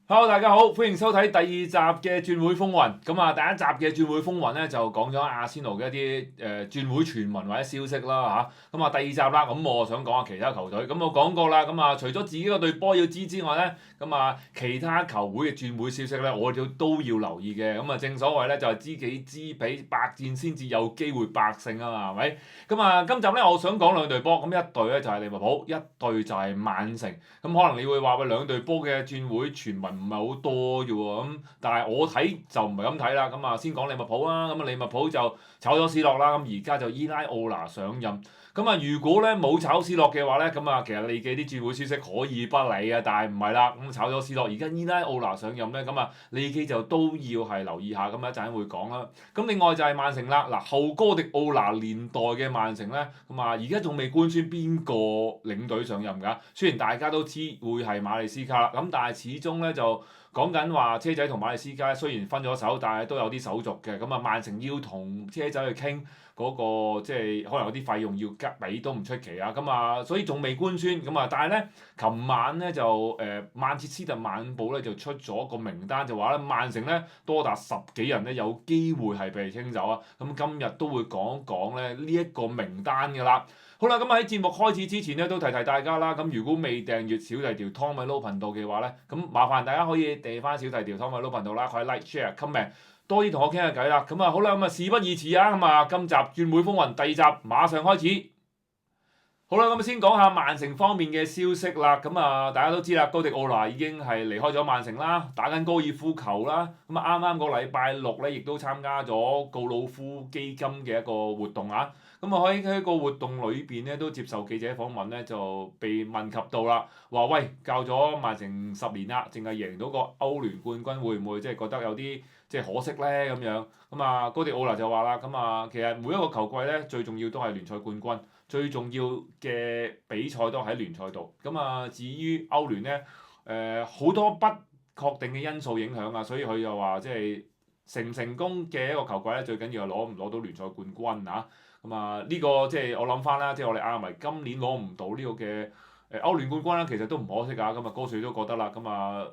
Hello，大家好，歡迎收睇第二集嘅轉會風雲。咁啊，第一集嘅轉會風雲咧就講咗阿仙奴嘅一啲轉會傳聞或者消息啦嚇。咁啊，第二集啦，咁我想講下其他球隊。咁我講過啦，咁啊，除咗自己嗰隊波要知之外咧，咁啊，其他球會嘅轉會消息咧，我哋都要留意嘅。咁啊，正所謂咧就係知己知彼，百戰先至有機會百勝啊嘛，係咪？咁啊，今集咧我想講兩隊波，咁一隊咧就係利物浦，一隊就係曼城。咁可能你會話喂，兩隊波嘅轉會傳聞唔係好多啫喎，但係我睇就唔係咁睇啦。咁啊，先講利物浦啦。咁啊，利物浦就炒咗斯洛啦，咁而家就伊拉奧拿上任。咁啊，如果咧冇炒斯洛嘅話咧，咁啊，其實利記啲轉會消息可以不理啊，但係唔係啦。咁炒咗斯洛，而家伊拉奧拿上任咧，咁啊，利記就都要係留意下。咁一陣會講啦。咁另外就係曼城啦，嗱後哥迪奧拿年代嘅曼城咧，咁啊而家仲未官宣邊個領隊上任㗎。雖然大家都知會係馬利斯卡啦，咁但係始終咧就講緊話車仔同馬利斯卡雖然分咗手，但係都有啲手續嘅。咁啊，曼城要同車仔去傾嗰個即係可能有啲費用要俾都唔出奇啊。咁啊，所以仲未官宣咁啊。但係咧，琴晚咧就曼徹斯特晚報咧就出咗個名單，就話咧曼城咧多達10幾人咧有機會係被清走啊。咁今日都會講一講咧呢一個名單㗎啦。好啦，咁喺節目開始之前咧，都提提大家啦。咁如果未訂閱小弟條湯米撈頻道嘅話咧，咁麻煩大家可以訂翻小弟條湯米撈頻道啦，可以 like、share、comment，多啲同我傾下偈啦。咁啊好啦，咁啊事不宜遲啊，咁啊今集轉會風雲第二集馬上開始。好啦，咁先講下曼城方面嘅消息啦。咁啊，大家都知啦，高迪奧拿已經係離開咗曼城啦，打緊高爾夫球啦。咁啊，啱啱個禮拜六咧，亦都參加咗告魯夫基金嘅一個活動啊。咁啊，喺個活動裏邊咧，都接受記者訪問咧，就被問及到啦，話喂，教咗曼城10年啦，淨係贏到個歐聯冠軍，會唔會即係覺得有啲即係可惜咧咁樣？咁啊，高迪奧拿就話啦，咁啊，其實每一個球季咧，最重要都係聯賽冠軍。最重要嘅比賽都喺聯賽度，咁啊至於歐聯咧，好多不確定嘅因素影響啊，所以佢又話即係成唔成功嘅一個球季咧，最緊要係攞唔攞到聯賽冠軍啊，咁啊呢個即係我諗翻啦，即係我哋亞迷今年攞唔到呢個嘅歐聯冠軍啦，其實都唔可惜啊，咁啊高水都覺得啦，咁啊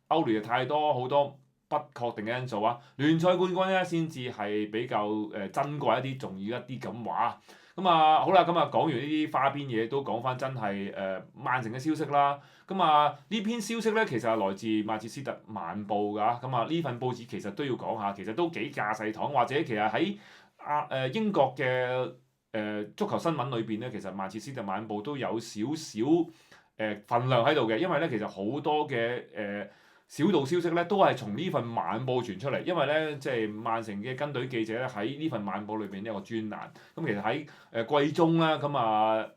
歐聯太多好多不確定嘅因素啊，聯賽冠軍咧先至係比較珍貴一啲、重要一啲咁話。咁啊，好啦，咁啊講完呢啲花邊嘢，都講翻真係曼城嘅消息啦。咁啊呢篇消息咧，其實係來自曼徹斯特晚報㗎。咁啊呢份報紙其實都要講下，其實都幾架勢堂，或者其實喺英國嘅足球新聞裏邊咧，其實曼徹斯特晚報都有少少份量喺度嘅，因為咧其實好多嘅小道消息咧都係從呢份晚報傳出嚟，因為咧即係曼城嘅跟隊記者咧喺呢份晚報裏邊都有個專欄，咁其實喺季中啦，咁啊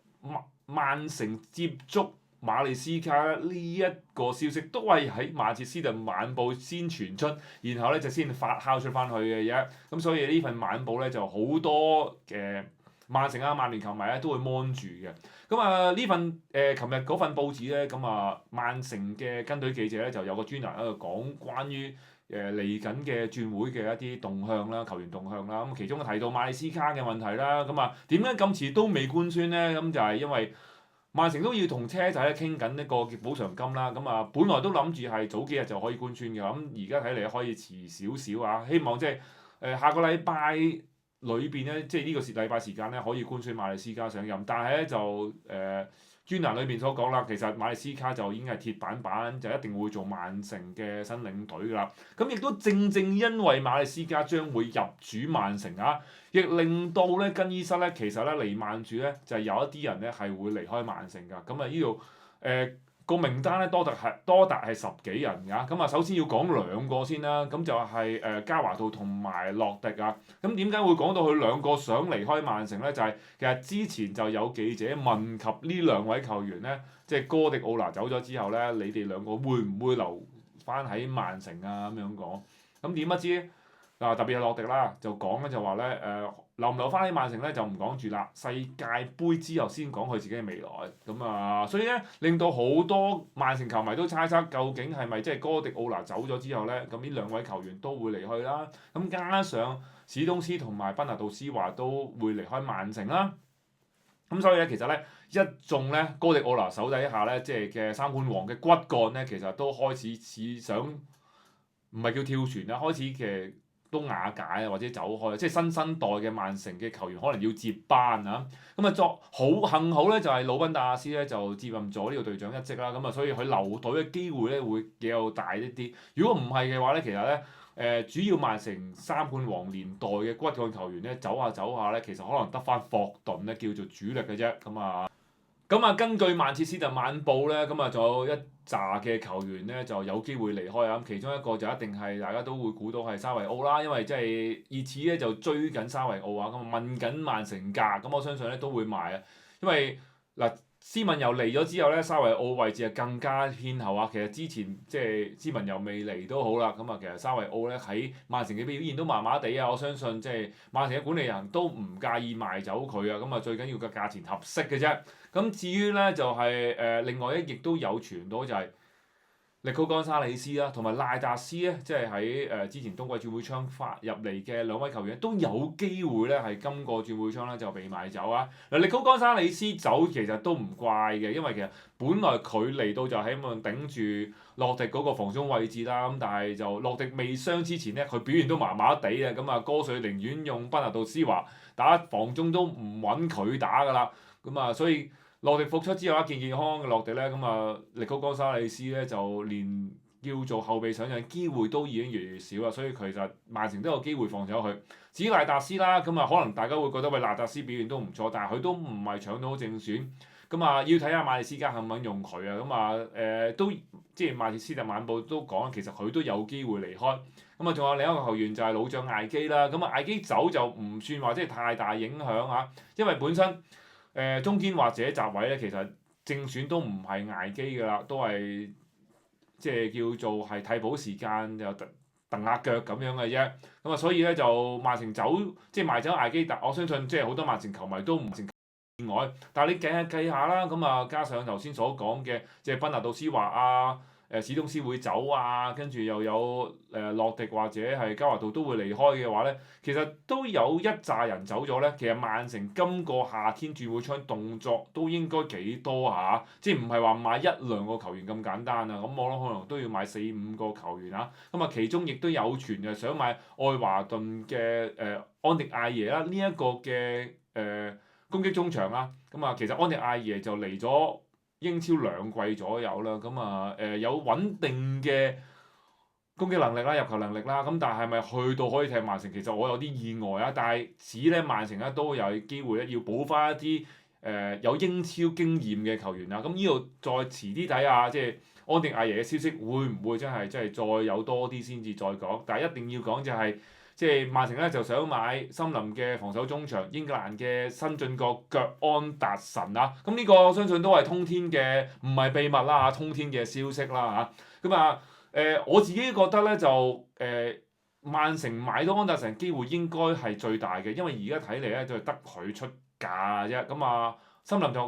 曼城接觸馬利斯卡呢一個消息都係喺曼徹斯特晚報先傳出，然後咧就先發酵出翻去嘅啫，咁所以呢份晚報咧就好多嘅曼城啊、曼聯球迷咧都會 mon 住嘅。咁啊呢份琴日嗰份報紙咧，咁啊曼城嘅跟隊記者咧就有個專欄喺度講關於嚟緊嘅轉會嘅一啲動向啦、球員動向啦。咁其中提到馬利斯卡嘅問題啦。咁啊點解咁遲都未官宣咧？咁就係因為曼城都要同車仔咧傾緊一個補償金啦。咁啊本來都諗住係早幾日就可以官宣嘅，咁而家睇嚟可以遲少少啊。希望即係下個禮拜裏邊咧，即係呢個禮拜時間咧，可以官宣馬利斯卡上任，但係咧就專欄裏邊所講啦，其實馬利斯卡就已經係鐵板板，就一定會做曼城嘅新領隊㗎啦。咁亦都正正因為馬利斯卡將會入主曼城啊，亦令到咧更衣室咧其實咧離曼住咧就係有一啲人咧係會離開曼城㗎。咁啊呢度個名單咧多達係10幾人㗎，咁啊首先要講兩個先啦，咁就係加華道同埋洛迪啊。咁點解會講到佢兩個想離開曼城咧？就係其實之前就有記者問及呢兩位球員咧，即係哥迪奧拿走咗之後咧，你哋兩個會唔會留翻喺曼城啊？咁樣講，咁點不知嗱特別係洛迪啦，就講咧就話咧留唔留翻喺曼城咧就唔講住啦，世界盃之後先講佢自己嘅未來。咁啊，所以咧令到好多曼城球迷都猜測究竟係咪即係哥迪奧拿走咗之後咧，咁呢兩位球員都會離去啦。咁加上史東斯同埋賓拿杜斯華都會離開曼城啦。咁所以咧，其實咧一眾咧哥迪奧拿手底下咧，即係嘅三冠王嘅骨幹咧，其實都開始似想唔係叫跳船啦，開始嘅都瓦解啊，或者走開，即係新生代嘅曼城嘅球員可能要接班啊。咁啊幸好咧，就係魯賓達亞斯咧就接任咗呢個隊長一職啦。咁啊，所以佢留隊嘅機會咧會比較大一啲。如果唔係嘅話咧，其實咧主要曼城三冠王年代嘅骨幹球員咧走下走下咧，其實可能得翻霍頓咧叫做主力嘅啫。咁啊，根據曼徹斯特晚報咧，咁啊仲有一紮嘅球員咧就有機會離開啊。咁其中一個就一定係大家都會估到係沙維奧啦，因為即係熱刺咧就追緊沙維奧啊，咁啊問緊曼城價，咁我相信咧都會賣啊，因為嗱。斯文又嚟咗之後咧，沙維奧位置係更加偏後啊！其實之前即係斯文又未嚟都好啦，咁啊其實沙維奧咧喺曼城嘅表現都麻麻地啊！我相信即係曼城嘅管理人都唔介意賣走佢啊！咁啊最緊要嘅價錢合適嘅啫。咁至於咧就係另外亦都有傳到就係力高干沙里斯啦，同埋賴達斯咧，即係喺之前冬季轉會窗發入嚟嘅兩位球員都有機會咧係今個轉會窗咧就被賣走啊！嗱，力高干沙里斯走其實都唔怪嘅，因為其實本來佢嚟到就希望頂住洛迪嗰個防中位置啦，咁但係就洛迪未傷之前咧，佢表現都麻麻地啊，咁啊哥瑞寧願用賓拿杜斯華打防中都唔揾佢打㗎啦，咁啊所以。洛迪復出之後健健康康嘅洛迪咧，咁啊力高岡沙里斯咧就連叫做後備上陣機會都已經越嚟越少啦，所以其實曼城都有機會放走佢。至於賴達斯啦，咁啊可能大家會覺得喂賴達斯表現都唔錯，但係佢都唔係搶到正選，咁啊要睇下馬利斯加肯唔肯用佢啊，咁啊都即係曼徹斯特晚報都講，其實佢都有機會離開。咁啊仲有另一個球員就係老將艾基啦，咁啊艾基走就唔算話即係太大影響啊，因為本身。中堅或者閘位咧，其實正選都唔係艾基㗎啦，都係即係叫做係替補時間又蹬下腳咁樣嘅啫。咁啊，所以咧就曼城即係賣走艾基特，我相信即係好多曼城球迷都唔意外。但係你計下啦，咁啊加上頭先所講嘅，即係賓拿杜斯華啊。史東斯會走啊，跟住又有洛迪或者係加華道都會離開嘅話咧，其實都有一紮人走咗咧。其實曼城今個夏天轉會窗動作都應該幾多下，即係唔係話買一兩個球員咁簡單啊？咁我諗可能都要買4-5個球員啊。咁啊，其中亦都有傳就想買愛華頓嘅安迪艾耶啦，呢一個嘅攻擊中場啦。咁啊，其實安迪艾耶就嚟咗英超2季左右啦，咁啊有穩定嘅攻擊能力啦、入球能力啦，咁但係咪去到可以踢曼城？其實我有啲意外啊，但係指咧曼城咧都有機會咧要補翻一啲有英超經驗嘅球員啊，咁呢度再遲啲睇下，即係安迪亞耶嘅消息會唔會真係再有多啲先至再講？但係一定要講就係。即係曼城咧就想買森林嘅防守中場，英格蘭嘅新進國腳安達臣啊，咁呢個我相信都係通天嘅，唔係秘密啦嚇，通天嘅消息啦嚇。咁我自己覺得咧就曼城買到安達臣機會應該係最大嘅，因為而家睇嚟咧就係得佢出價啫。咁森林就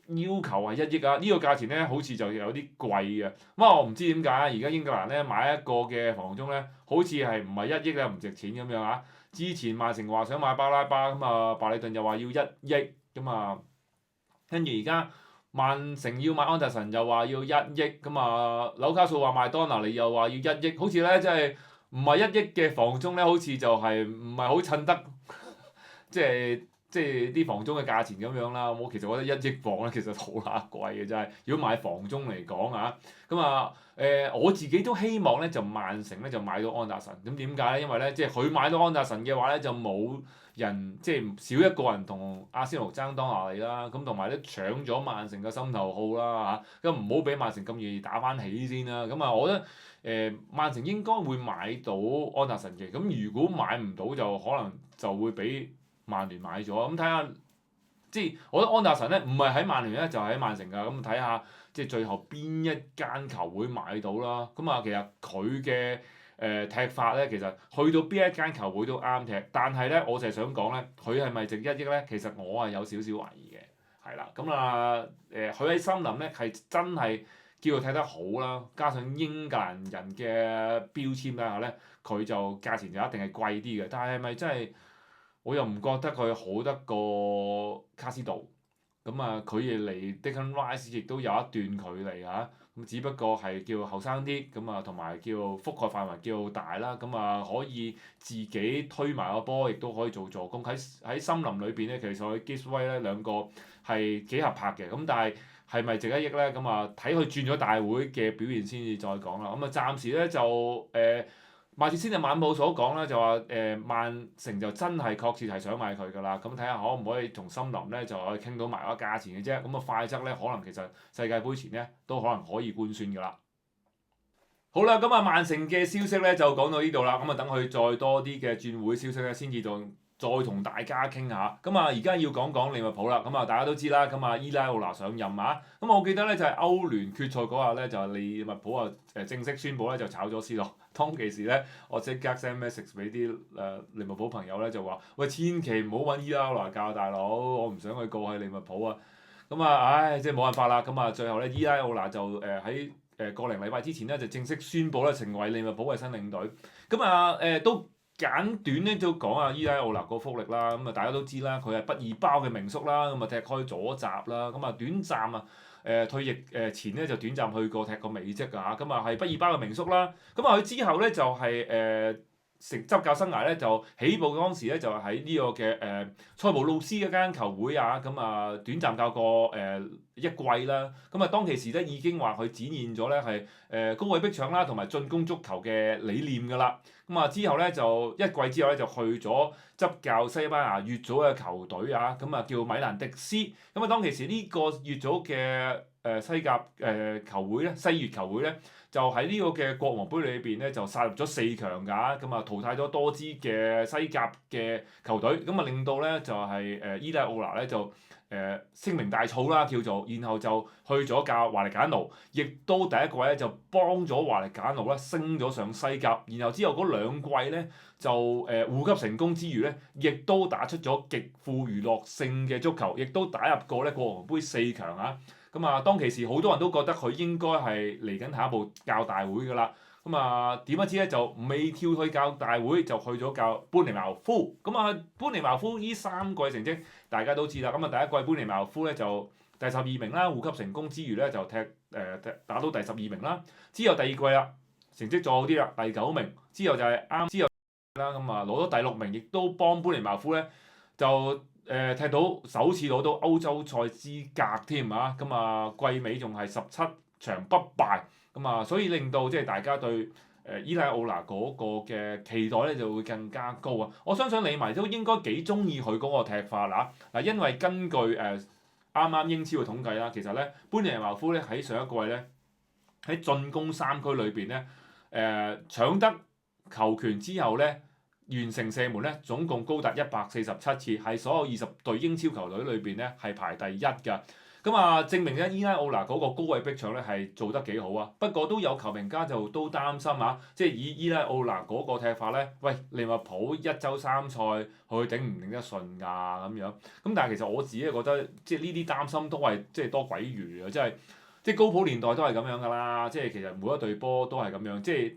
要求係1億啊，呢個價錢咧好似就有啲貴嘅。我唔知點解而家英格蘭咧買一個嘅防中咧，好似係唔係1億咧唔值錢咁樣啊？之前曼城話想買巴拉巴，咁啊白禮頓又話要1億，咁啊跟住而家曼城要買安達臣又話要1億，咁啊紐卡素話賣多拿利又話要1億，好似咧即係唔係1億嘅防中咧，好似就係唔係好襯得，即係啲防中嘅價錢咁樣啦，我其實覺得1億磅咧其實好乸貴嘅真係，如果買防中嚟講啊，我自己都希望咧就曼城咧就買到安達臣，咁點解咧？因為咧即係佢買到安達臣嘅話咧就冇人即係少一個人同阿仙奴爭當拿利啦，咁同埋咧搶咗曼城嘅心頭好啦嚇，咁唔好俾曼城咁容易打翻起先啦，我覺得曼城應該會買到安達臣嘅，咁如果買唔到就可能就會俾曼聯買咗，咁睇下，即係我覺得安達臣咧唔係喺曼聯咧就係喺曼城㗎，咁睇下即係最後邊一間球會買到啦。其實佢嘅踢法咧，其實去到邊一間球會都啱踢，但係咧我就係想講咧，佢係咪值1億咧？其實我係有少少懷疑嘅，係啦。佢喺森林咧係真係叫做踢得好啦，加上英格蘭人嘅標籤底下咧，佢就價錢就一定係貴啲嘅，但係咪真係？我又唔覺得佢好得過卡斯道，咁啊佢哋離 Declan Rice 亦都有一段距離嚇。咁只不過係叫後生啲，咁啊同埋叫覆蓋範圍叫大啦，咁啊可以自己推埋個波，亦都可以做助攻。喺森林裏邊咧，其實佢 Gisway 咧兩個係幾合拍嘅，咁但係係咪值得益咧？咁啊睇佢轉咗大會嘅表現先至再講啦。咁啊暫時咧就麥哲先就晚報所講啦，就話曼城就真係確切係想買佢㗎啦。咁睇下可唔可以同森林咧就可以傾到埋嗰個價錢嘅啫。咁啊快則咧可能其實世界盃前咧都可能可以官宣㗎啦。好啦，咁啊曼城嘅消息咧就講到呢度啦。咁啊等佢再多啲嘅轉會消息咧，先至再同大家傾下。咁啊而家要講講利物浦啦。咁啊大家都知啦。咁啊伊拉奧拿上任啊。咁我記得咧就係歐聯決賽嗰日咧就係利物浦啊正式宣布咧就炒咗 C 羅。當其時咧我即刻 send message 俾啲利物浦朋友咧就話：喂，千祈唔好揾伊拉奧拿教大佬，我唔想佢過去利物浦啊。咁啊唉，即係冇辦法啦。咁啊最後咧伊拉奧拿就喺個零禮拜之前咧就正式宣布咧成為利物浦嘅新領隊。咁啊都簡短咧就講下伊拉奧拿個福利啦。咁啊大家都知啦，佢係不二包嘅名宿啦。咁啊踢開左閘啦。咁啊短暫啊退役前咧就短暫去過踢過美職㗎嚇。咁啊係不二包嘅名宿啦。咁啊佢之後咧就係成執教生涯咧就起步當時咧就喺呢個嘅塞浦路斯嗰間球會啊。咁啊短暫教過一季啦。咁啊當其時咧已經話佢展現咗咧係高位逼搶啦同埋進攻足球嘅理念㗎啦。咁啊之後咧就一季之後咧就去咗執教西班牙乙組嘅球隊啊。咁啊叫米蘭迪斯。咁啊當其時呢個乙組嘅西甲球會咧西乙球會咧。就喺呢個嘅國王杯裏邊咧，就殺入咗四強㗎。咁啊淘汰咗多支嘅西甲嘅球隊，咁啊令到咧就係伊拉奧拿咧就聲名大噪啦叫做。然後就去咗教華力簡奴，亦都第一季咧就幫咗華力簡奴咧升咗上西甲。然後之後嗰兩季咧就護級成功之餘咧，亦都打出咗極富娛樂性嘅足球，亦都打入過咧國王杯四強啊。咁啊，當其時好多人都覺得佢應該係嚟緊下一步教大會㗎啦。咁啊，點不知咧就未跳去教大會，就去咗教般尼茅夫。咁啊，般尼茅夫呢三季成績大家都知啦。咁啊，第一季般尼茅夫咧就第12名啦，護級成功之餘咧就打到第12名啦。之後第二季啦，成績再好啲啦，第9名。之後就係啱之後啦，咁啊攞咗第6名，亦都幫般尼茅夫咧就。踢到首次攞到歐洲賽資格添啊！咁啊季尾仲係17場不敗。咁啊所以令到即係大家對伊拉奧拿嗰個嘅期待咧就會更加高啊！我相信你迷都應該幾中意佢嗰個踢法啦。嗱，因為根據啱啱英超嘅統計啦，其實咧般尼茅夫咧喺上一季咧喺進攻三區裏邊咧搶得球權之後咧。完成射門咧，總共高達147次，係所有20隊英超球隊裏邊咧係排第一㗎。咁啊，證明咧伊拉奧拿嗰個高位逼搶咧係做得幾好啊。不過都有球評家就都擔心啊，即係以伊拉奧拿嗰個踢法咧，喂利物浦一週3賽，佢頂唔頂得順㗎咁樣？咁但係其實我自己覺得，即係呢啲擔心都係即係多鬼餘啊！即係高普年代都係咁樣㗎啦。即係其實每一隊波都係咁樣，即係。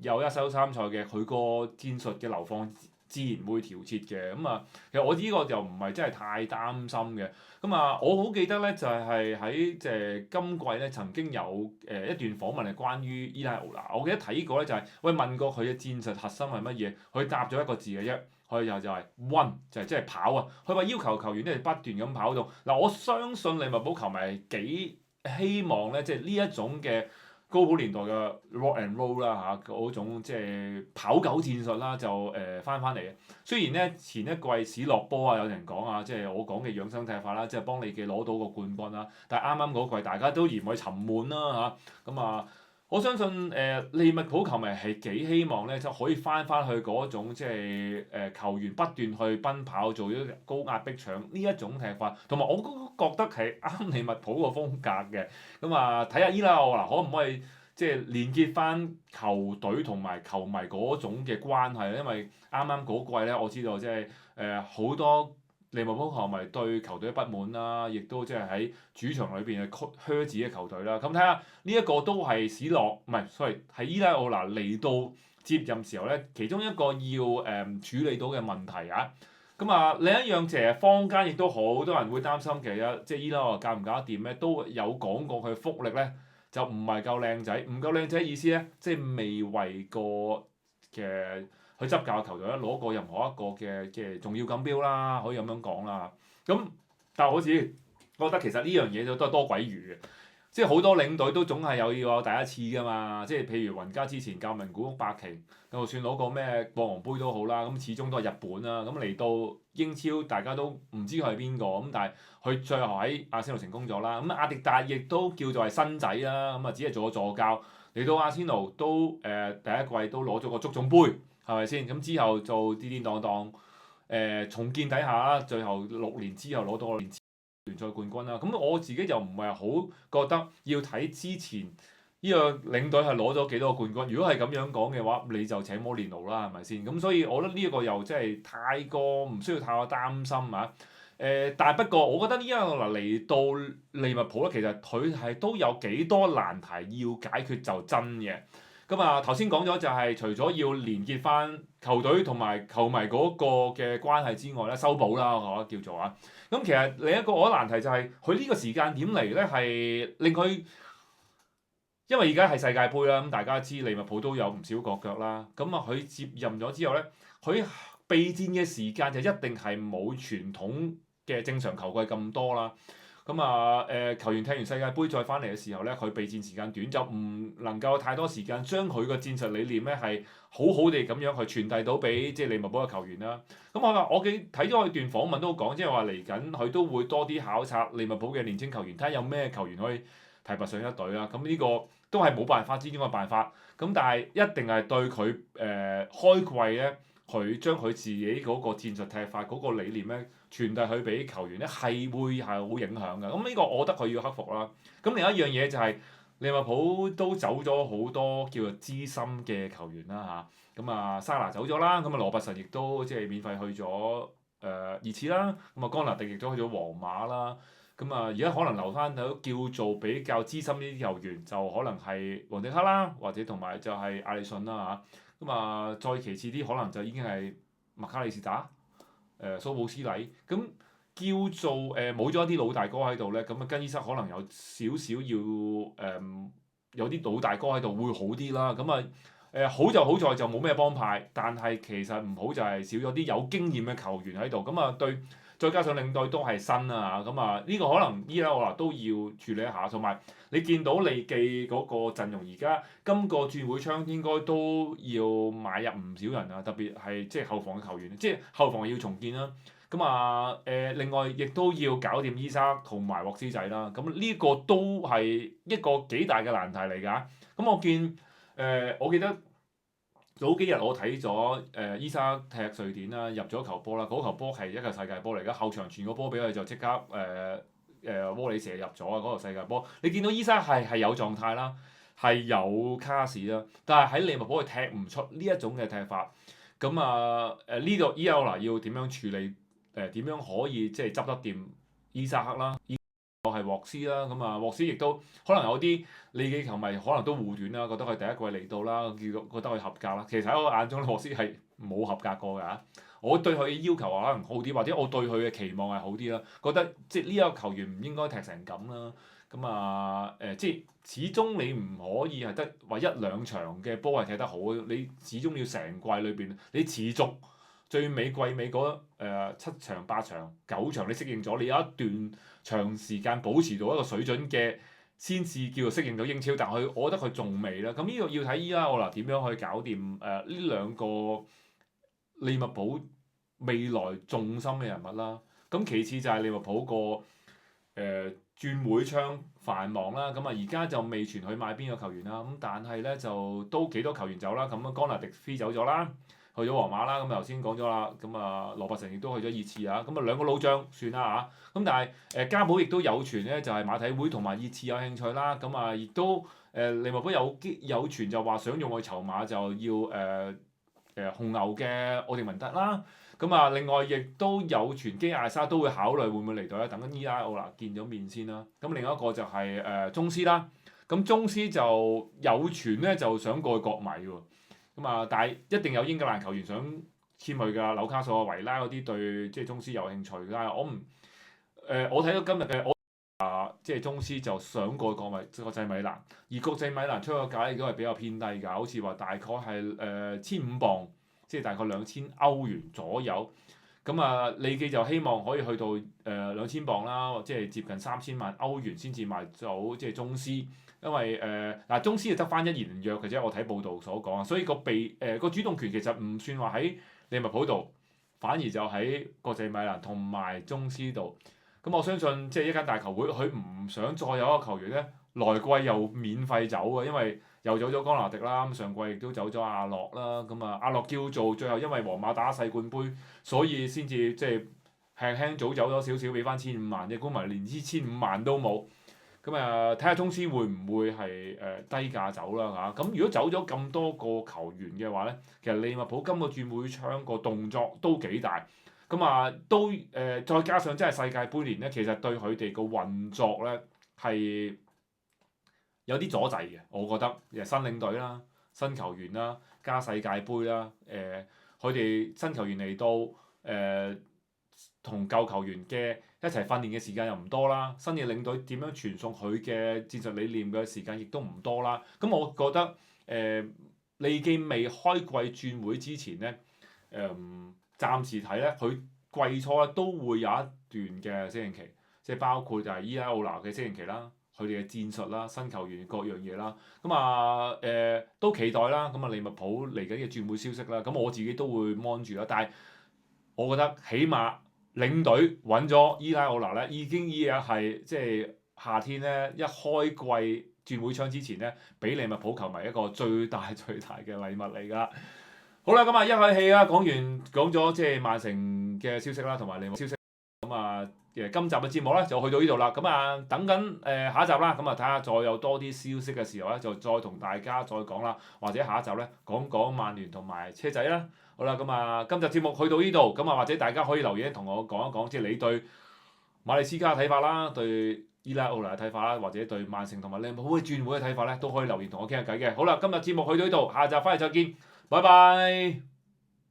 有一週3賽嘅，佢個戰術嘅流放自然會調節嘅。咁啊，其實我呢個就唔係真係太擔心嘅。咁啊，我好記得咧，就係喺即係今季咧曾經有一段訪問係關於伊拉奧拿。我記得睇過咧就係喂問過佢嘅戰術核心係乜嘢，佢答咗一個字嘅啫，佢就係 run 就係即係跑啊。佢話要求球員咧不斷咁跑動。嗱，我相信利物浦球迷係幾希望咧，即係呢一種嘅。高普年代嘅 rock and roll 啦嚇，嗰種即係跑狗戰術啦，就翻嚟嘅。雖然咧前一季史諾波啊有人講啊，即係我講嘅養生踢法啦，即係幫利記攞到個冠軍啦。但係啱啱嗰季大家都嫌佢沉悶啦嚇，咁啊我相信利物浦球迷係幾希望咧，就可以翻去嗰種即係球員不斷去奔跑做咗高壓逼搶呢一種踢法，同埋我都覺得係啱利物浦個風格嘅。咁啊睇下伊拉奧拿可唔可以即係連結翻球隊同埋球迷嗰種嘅關係咧？因為啱啱嗰季咧，我知道即係好多利物浦球迷對球隊不滿啦，亦都即係喺主場裏邊係噓自己嘅球隊啦。咁睇下呢一個都係史諾唔係，sorry 係伊拉奧拿嚟到接任時候咧，其中一個要處理到嘅問題啊。咁啊，另一樣其實坊間亦都好多人會擔心，其實即係伊拉克搞唔搞得掂咧，都有講過佢福力咧就唔係夠靚仔，唔夠靚仔意思咧，即係未為過嘅佢執教球隊咧攞過任何一個嘅重要錦標啦，可以咁樣講啦。咁但係我自己覺得其實呢樣嘢都係多鬼餘嘅。即係好多領隊都總係要有第一次㗎嘛，即係譬如雲加之前教名古屋百瓊，就算攞個咩國王杯都好啦，咁始終都係日本啦。咁嚟到英超大家都唔知佢係邊個，咁但係佢最後喺阿仙奴成功咗啦。咁阿迪達亦都叫做係新仔啦，咁啊只係做咗助教，嚟到阿仙奴都第一季都攞咗個足總杯，係咪先？咁之後做跌跌蕩蕩重建底下啦，最後6年之後攞到個聯賽冠軍啦，咁我自己就唔係好覺得要睇之前呢個領隊係攞咗幾多個冠軍。如果係咁樣講嘅話，你就請摩連奴啦，係咪先？咁所以我覺得呢一個又真係太過唔需要太過擔心啊。但係不過我覺得呢一個嗱嚟到利物浦咧，其實佢係都有幾多難題要解決就真嘅。咁啊頭先講咗就係除咗要連結翻球隊同埋球迷嗰個嘅關係之外咧，修補啦，我覺得叫做啊。咁其實另一個我覺得難題就係佢呢個時間點嚟咧，係令佢因為而家係世界盃啦，咁大家知利物浦都有唔少國腳啦。咁啊，佢接任咗之後咧，佢備戰嘅時間就一定係冇傳統嘅正常球季咁多啦。咁啊球員踢完世界盃再翻嚟嘅時候咧，佢備戰時間短，就唔能夠太多時間將佢個戰術理念咧係好好地咁樣去傳遞到俾即係利物浦嘅球員啦。咁我睇咗佢段訪問都講，即係話嚟緊佢都會多啲考察利物浦嘅年青球員，睇下有咩球員可以提拔上一隊啦。咁呢個都係冇辦法之中嘅辦法。咁但係一定係對佢開季咧，佢將佢自己嗰個戰術踢法嗰個理念咧傳遞去俾球員咧，係會係好影響嘅。咁呢個我覺得佢要克服啦。咁另一樣嘢就係利物浦都走咗好多叫做資深嘅球員啦嚇。咁啊沙拿走咗啦，咁啊羅伯臣亦都即係免費去咗熱刺啦。咁啊江拿迪亦都去咗皇馬啦。咁啊而家可能留翻到叫做比較資深呢啲球員，就可能係雲迪克啦，或者同埋就係艾利遜啦嚇。咁啊再其次啲可能就已經係麥卡利士打。蘇布斯禮咁叫做冇咗一啲老大哥喺度咧，咁啊更衣室可能有少少要有啲老大哥喺度會好啲啦。咁啊好就好在就冇咩幫派，但係其實唔好就係少咗啲有經驗嘅球員喺度。咁啊對，再加上領隊都係新啊，咁啊呢個可能伊拉克都要處理一下。同埋你見到利記嗰個陣容而家今個轉會窗應該都要買入唔少人啊，特別係即係後防嘅球員，即係後防要重建啦。咁啊另外亦都要搞掂伊沙同埋沃斯仔啦。咁呢個都係一個幾大嘅難題嚟㗎。咁我記得早幾日我睇咗伊沙踢瑞典啦，入咗球波啦，嗰球波係一個世界波嚟㗎，後場傳個波俾佢就即刻窩里射入咗啊！嗰個世界波，你見到伊沙係有狀態啦，係有卡士啦，但係喺利物浦佢踢唔出呢一種嘅踢法。咁啊呢度伊奧拿要點樣處理？點樣可以即係執得掂伊沙克啦？就係沃斯啦，咁啊沃斯亦都可能有啲利記球迷可能都護短啦，覺得佢第一季嚟到啦，覺得佢合格啦。其實喺我眼中，沃斯係冇合格過㗎。我對佢嘅要求可能好啲，或者我對佢嘅期望係好啲啦。覺得即係呢一個球員唔應該踢成咁啦。咁啊即係始終你唔可以係得話一兩場嘅波係踢得好，你始終要成季裏邊你持續最尾季尾嗰7場8場9場你適應咗，你有一段長時間保持到一個水準嘅，先至叫做適應到英超。但係我覺得佢仲未啦。咁呢個要睇依家我嗱點樣去搞掂呢兩個利物浦未來重心嘅人物啦。咁其次就係利物浦個轉會窗繁忙啦。咁啊而家就未傳佢買邊個球員啦。咁但係咧就都幾多球員走啦。咁啊江拿迪飛走咗啦。去咗皇馬啦，咁頭先講咗啦，咁啊羅伯臣亦都去咗熱刺啊，咁啊兩個老將算啦嚇，咁但係加保亦都有傳咧，就係馬體會同埋熱刺有興趣啦，咁啊亦都利物浦有傳就話想用佢籌碼就要紅牛嘅奧迪文特啦，咁啊另外亦都有傳基艾莎都會考慮會唔會嚟到咧，等緊伊拉奧拿見咗面先啦，咁另一個就係宗師啦，咁宗師就有傳咧就想過去國米喎。咁啊，但係一定有英格蘭球員想簽佢㗎，紐卡素啊、維拉嗰啲對即係宗師有興趣，但係我睇到今日嘅即係宗師就想過國際米蘭，而國際米蘭出個價亦都係比較偏低㗎，好似話大概係1500磅，即係大概2000歐元左右。咁利記就希望可以去到2000磅啦，即係接近3000萬歐元先至賣走即係宗師，因為宗師就得翻1年約嘅啫，我睇報道所講，所以個主動權其實唔算話喺利物浦度，反而就喺國際米蘭同埋宗師度。咁我相信即係一間大球會，佢唔想再有一個球員咧來季又免費走嘅，因為又走咗江拿迪啦，咁上季亦都走咗阿諾啦，咁阿諾叫做最後因為皇馬打世冠盃，所以先至即係輕輕早走咗少少，俾翻150000啫，估埋連呢150000都冇。咁睇下宗師會唔會係低價走啦嚇？咁如果走咗咁多個球員嘅話咧，其實利物浦今個轉會窗個動作都幾大。再加上真係世界盃年咧，其實對佢哋個運作咧係有啲阻滯嘅，我覺得。新領隊啦、新球員啦、加世界盃啦，佢哋新球員嚟到同舊球員嘅一齊訓練嘅時間又唔多啦，新嘅領隊點樣傳送佢嘅戰術理念嘅時間亦都唔多啦。咁我覺得利記未開季轉會之前咧，暫時睇咧，佢季初咧都會有一段嘅適應期，即係包括就係伊拉奧拿嘅適應期啦，佢哋嘅戰術啦、新球員各樣嘢啦。都期待啦。利物浦嚟緊嘅轉會消息啦，咁我自己都會 mon 住啦。但係我覺得起碼領隊揾咗伊拉奧拿咧，已經係即係夏天咧一開季轉會窗之前咧，俾利物浦球迷一個最大嘅禮物嚟㗎。好啦，一口氣啦，講咗即係曼城嘅消息啦，同埋利物浦消息。今集嘅節目咧就去到呢度啦。等緊下一集啦。睇下再有多啲消息嘅時候咧，就再同大家再講啦。或者下一集咧講講曼聯同埋車仔啦。好啦，今集節目去到呢度。或者大家可以留言同我講一講，即係你對馬利斯加嘅睇法啦，對伊拉奧拿嘅睇法啦，或者對曼城同埋利物浦嘅轉會嘅睇法咧，都可以留言同我傾下偈嘅。好啦，今日節目去到呢度，下集翻嚟再見，拜拜。